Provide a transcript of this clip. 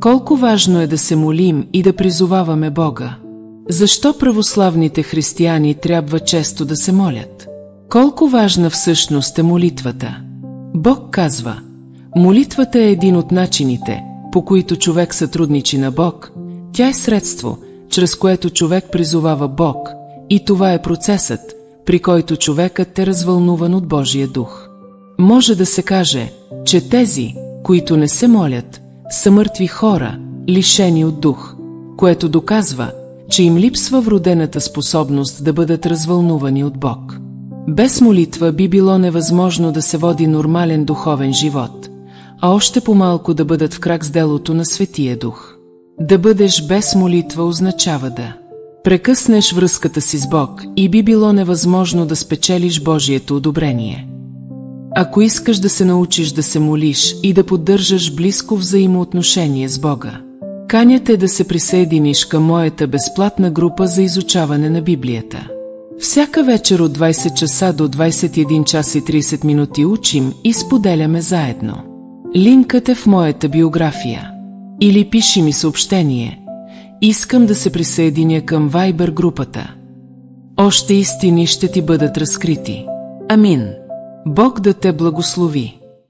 Колко важно е да се молим и да призоваваме Бога. Защо православните християни трябва често да се молят? Колко важна всъщност е молитвата? Бог казва: молитвата е един от начините, по които човек сътрудничи на Бог. Тя е средство, чрез което човек призовава Бог, и това е процесът, при който човекът е развълнуван от Божия дух. Може да се каже, че тези, които не се молят, са мъртви хора, лишени от дух, което доказва, че им липсва вродената способност да бъдат развълнувани от Бог. Без молитва би било невъзможно да се води нормален духовен живот, а още по-малко да бъдат в крак с делото на Светия Дух. Да бъдеш без молитва означава да прекъснеш връзката си с Бог и би било невъзможно да спечелиш Божието одобрение. Ако искаш да се научиш да се молиш и да поддържаш близко взаимоотношение с Бога, каня те да се присъединиш към моята безплатна група за изучаване на Библията. Всяка вечер от 20 часа до 21 час и 30 минути учим и споделяме заедно. Линкът е в моята биография. Или пиши ми съобщение: искам да се присъединя към Viber групата. Още истини ще ти бъдат разкрити. Амин. Бог да те благослови.